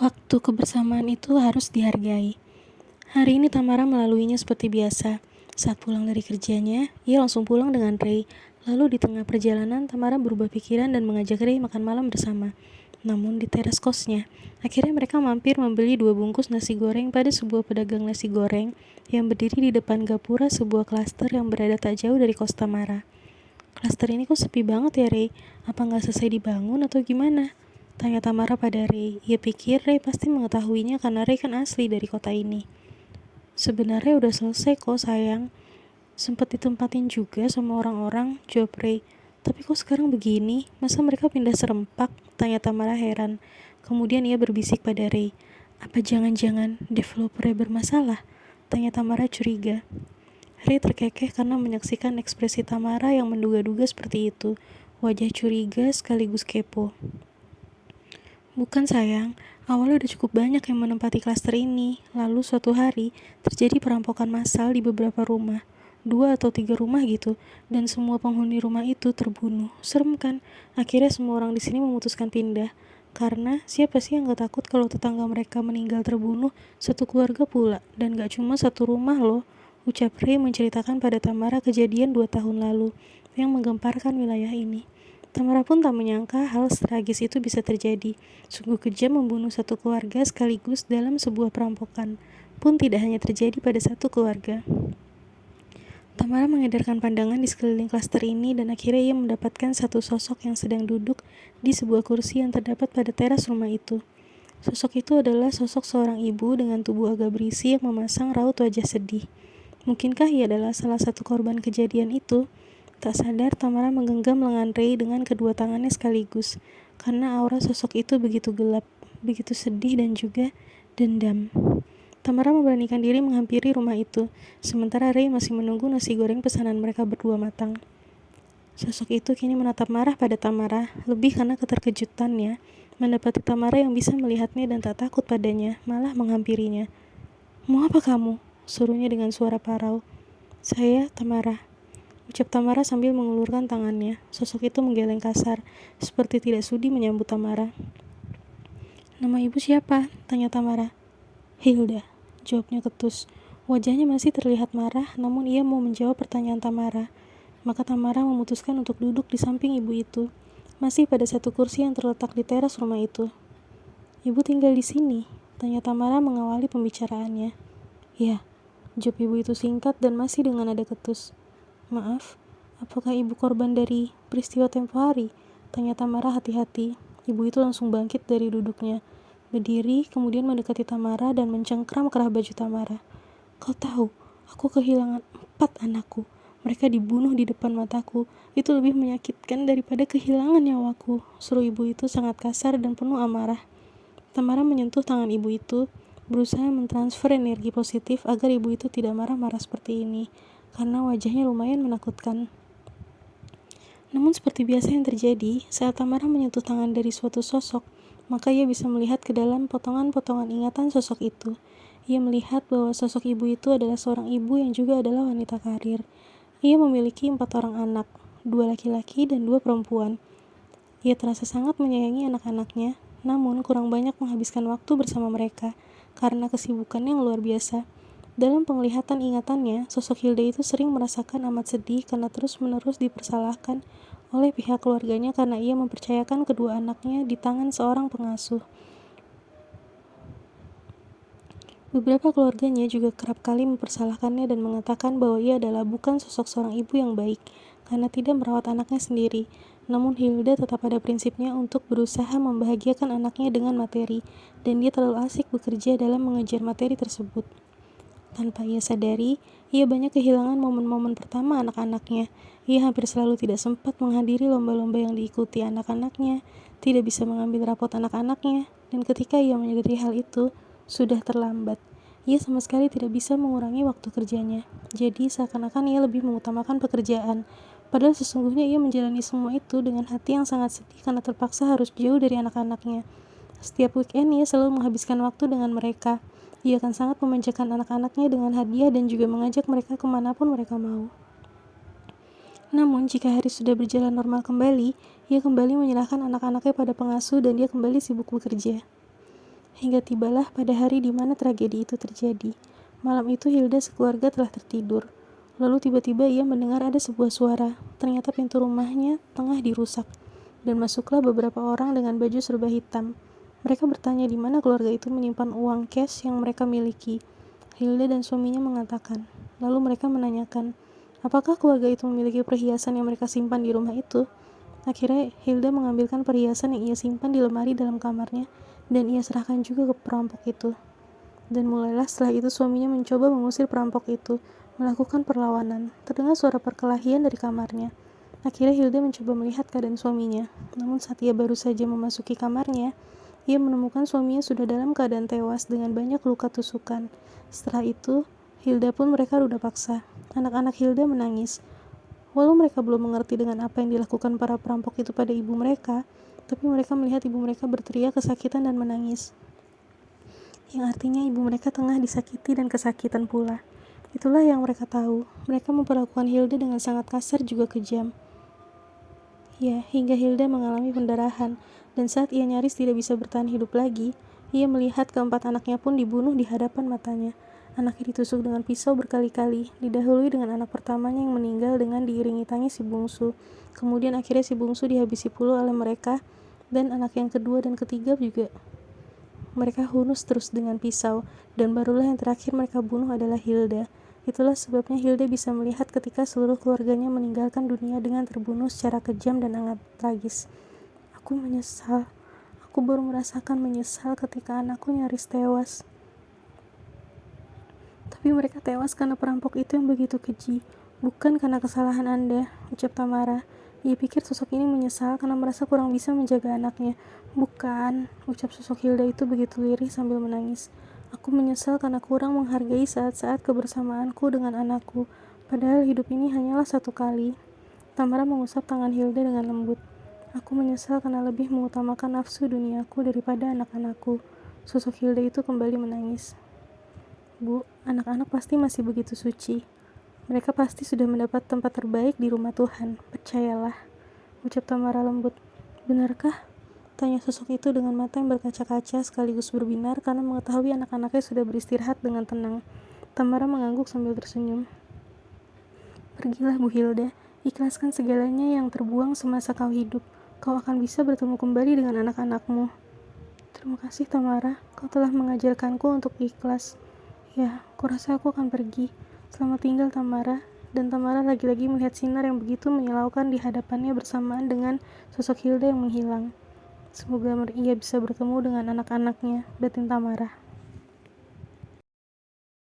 Waktu kebersamaan itu harus dihargai. Hari ini Tamara melaluinya seperti biasa. Saat pulang dari kerjanya, ia langsung pulang dengan Ray. Lalu di tengah perjalanan, Tamara berubah pikiran dan mengajak Ray makan malam bersama. Namun di teras kosnya, akhirnya mereka mampir membeli 2 bungkus nasi goreng pada sebuah pedagang nasi goreng yang berdiri di depan gapura sebuah klaster yang berada tak jauh dari kos Tamara. Klaster ini kok sepi banget ya, Ray? Apa nggak selesai dibangun atau gimana? Tanya Tamara pada Ray. Ia pikir Ray pasti mengetahuinya karena Ray kan asli dari kota ini. Sebenarnya udah selesai kok sayang. Sempat ditempatin juga sama orang-orang, jawab Ray. Tapi kok sekarang begini? Masa mereka pindah serempak? Tanya Tamara heran. Kemudian ia berbisik pada Ray. Apa jangan-jangan developernya bermasalah? Tanya Tamara curiga. Ray terkekeh karena menyaksikan ekspresi Tamara yang menduga-duga seperti itu. Wajah curiga sekaligus kepo. Bukan sayang, awalnya udah cukup banyak yang menempati klaster ini. Lalu suatu hari, terjadi perampokan massal di beberapa rumah. 2 atau 3 rumah gitu. Dan semua penghuni rumah itu terbunuh. Serem kan? Akhirnya semua orang di sini memutuskan pindah. Karena siapa sih yang gak takut kalau tetangga mereka meninggal terbunuh, satu keluarga pula. Dan gak cuma satu rumah loh. Ucap Ray menceritakan pada Tamara kejadian 2 tahun lalu yang menggemparkan wilayah ini. Tamara pun tak menyangka hal tragis itu bisa terjadi. Sungguh kejam membunuh satu keluarga sekaligus dalam sebuah perampokan. Pun tidak hanya terjadi pada satu keluarga. Tamara mengedarkan pandangan di sekeliling klaster ini dan akhirnya ia mendapatkan satu sosok yang sedang duduk di sebuah kursi yang terdapat pada teras rumah itu. Sosok itu adalah sosok seorang ibu dengan tubuh agak berisi yang memasang raut wajah sedih. Mungkinkah ia adalah salah satu korban kejadian itu? Tak sadar, Tamara menggenggam lengan Ray dengan kedua tangannya sekaligus, karena aura sosok itu begitu gelap, begitu sedih dan juga dendam. Tamara memberanikan diri menghampiri rumah itu, sementara Ray masih menunggu nasi goreng pesanan mereka berdua matang. Sosok itu kini menatap marah pada Tamara, lebih karena keterkejutannya, mendapati Tamara yang bisa melihatnya dan tak takut padanya, malah menghampirinya. Mau apa kamu? Suruhnya dengan suara parau. Saya, Tamara. Ucap Tamara sambil mengulurkan tangannya. Sosok itu menggeleng kasar, seperti tidak sudi menyambut Tamara. Nama ibu siapa? Tanya Tamara. Hilda, jawabnya ketus. Wajahnya masih terlihat marah, namun ia mau menjawab pertanyaan Tamara. Maka Tamara memutuskan untuk duduk di samping ibu itu, masih pada satu kursi yang terletak di teras rumah itu. Ibu tinggal di sini? Tanya Tamara mengawali pembicaraannya. Ya, jawab ibu itu singkat dan masih dengan nada ketus. Maaf, apakah ibu korban dari peristiwa tempo hari? Tanya Tamara hati-hati. Ibu itu langsung bangkit dari duduknya, berdiri, kemudian mendekati Tamara dan mencengkram kerah baju Tamara. Kau tahu, aku kehilangan 4 anakku. Mereka dibunuh di depan mataku. Itu lebih menyakitkan daripada kehilangan nyawaku. Seru ibu itu sangat kasar dan penuh amarah. Tamara menyentuh tangan ibu itu, berusaha mentransfer energi positif agar ibu itu tidak marah-marah seperti ini, karena wajahnya lumayan menakutkan. Namun seperti biasa yang terjadi, saat Tamara menyentuh tangan dari suatu sosok, maka ia bisa melihat ke dalam potongan-potongan ingatan sosok itu. Ia melihat bahwa sosok ibu itu adalah seorang ibu yang juga adalah wanita karir. Ia memiliki 4 orang anak, 2 laki-laki dan 2 perempuan. Ia terasa sangat menyayangi anak-anaknya, namun kurang banyak menghabiskan waktu bersama mereka, karena kesibukan yang luar biasa. Dalam penglihatan ingatannya, sosok Hilda itu sering merasakan amat sedih karena terus-menerus dipersalahkan oleh pihak keluarganya karena ia mempercayakan kedua anaknya di tangan seorang pengasuh. Beberapa keluarganya juga kerap kali mempersalahkannya dan mengatakan bahwa ia adalah bukan sosok seorang ibu yang baik karena tidak merawat anaknya sendiri. Namun Hilda tetap pada prinsipnya untuk berusaha membahagiakan anaknya dengan materi, dan dia terlalu asik bekerja dalam mengejar materi tersebut. Tanpa ia sadari, ia banyak kehilangan momen-momen pertama anak-anaknya. Ia hampir selalu tidak sempat menghadiri lomba-lomba yang diikuti anak-anaknya, tidak bisa mengambil rapot anak-anaknya, dan ketika ia menyadari hal itu, sudah terlambat. Ia sama sekali tidak bisa mengurangi waktu kerjanya. Jadi seakan-akan ia lebih mengutamakan pekerjaan. Padahal sesungguhnya ia menjalani semua itu dengan hati yang sangat sedih karena terpaksa harus jauh dari anak-anaknya. Setiap weekend ia selalu menghabiskan waktu dengan mereka. Ia akan sangat memanjakan anak-anaknya dengan hadiah dan juga mengajak mereka kemanapun mereka mau. Namun jika hari sudah berjalan normal kembali, ia kembali menyerahkan anak-anaknya pada pengasuh dan dia kembali sibuk bekerja. Hingga tibalah pada hari di mana tragedi itu terjadi. Malam itu Hilda sekeluarga telah tertidur. Lalu tiba-tiba ia mendengar ada sebuah suara. Ternyata pintu rumahnya tengah dirusak. Dan masuklah beberapa orang dengan baju serba hitam. Mereka bertanya di mana keluarga itu menyimpan uang cash yang mereka miliki. Hilda dan suaminya mengatakan. Lalu mereka menanyakan, apakah keluarga itu memiliki perhiasan yang mereka simpan di rumah itu? Akhirnya Hilda mengambilkan perhiasan yang ia simpan di lemari dalam kamarnya dan ia serahkan juga ke perampok itu. Dan mulailah setelah itu suaminya mencoba mengusir perampok itu, melakukan perlawanan. Terdengar suara perkelahian dari kamarnya. Akhirnya Hilda mencoba melihat keadaan suaminya. Namun saat ia baru saja memasuki kamarnya, ia menemukan suaminya sudah dalam keadaan tewas dengan banyak luka tusukan. Setelah itu, Hilda pun mereka ruda paksa. Anak-anak Hilda menangis. Walau mereka belum mengerti dengan apa yang dilakukan para perampok itu pada ibu mereka, tapi mereka melihat ibu mereka berteriak kesakitan dan menangis. Yang artinya ibu mereka tengah disakiti dan kesakitan pula. Itulah yang mereka tahu. Mereka memperlakukan Hilda dengan sangat kasar juga kejam. Ya, hingga Hilda mengalami pendarahan, dan saat ia nyaris tidak bisa bertahan hidup lagi, ia melihat keempat anaknya pun dibunuh di hadapan matanya. Anaknya ditusuk dengan pisau berkali-kali, didahului dengan anak pertamanya yang meninggal dengan diiringi tangis si bungsu. Kemudian akhirnya si bungsu dihabisi pula oleh mereka, dan anak yang kedua dan ketiga juga. Mereka hunus terus dengan pisau, dan barulah yang terakhir mereka bunuh adalah Hilda. Itulah sebabnya Hilda bisa melihat ketika seluruh keluarganya meninggalkan dunia dengan terbunuh secara kejam dan sangat tragis. Aku menyesal. Aku baru merasakan menyesal ketika anakku nyaris tewas. Tapi mereka tewas karena perampok itu yang begitu keji, bukan karena kesalahan Anda, ucap Tamara. Ia pikir sosok ini menyesal karena merasa kurang bisa menjaga anaknya. Bukan, ucap sosok Hilda itu begitu lirih sambil menangis. Aku menyesal karena kurang menghargai saat-saat kebersamaanku dengan anakku, padahal hidup ini hanyalah satu kali. Tamara mengusap tangan Hilda dengan lembut. Aku menyesal karena lebih mengutamakan nafsu duniaku daripada anak-anakku. Sosok Hilda itu kembali menangis. Bu, anak-anak pasti masih begitu suci. Mereka pasti sudah mendapat tempat terbaik di rumah Tuhan, percayalah, ucap Tamara lembut. Benarkah? Tanya sosok itu dengan mata yang berkaca-kaca sekaligus berbinar karena mengetahui anak-anaknya sudah beristirahat dengan tenang. Tamara mengangguk sambil tersenyum. Pergilah Bu Hilda, ikhlaskan segalanya yang terbuang semasa kau hidup. Kau akan bisa bertemu kembali dengan anak-anakmu. Terima kasih Tamara, kau telah mengajarkanku untuk ikhlas. Ya, kurasa aku akan pergi. Selamat tinggal Tamara. Dan Tamara lagi-lagi melihat sinar yang begitu menyilaukan di hadapannya bersamaan dengan sosok Hilda yang menghilang. Semoga ia bisa bertemu dengan anak-anaknya, batin Tamara.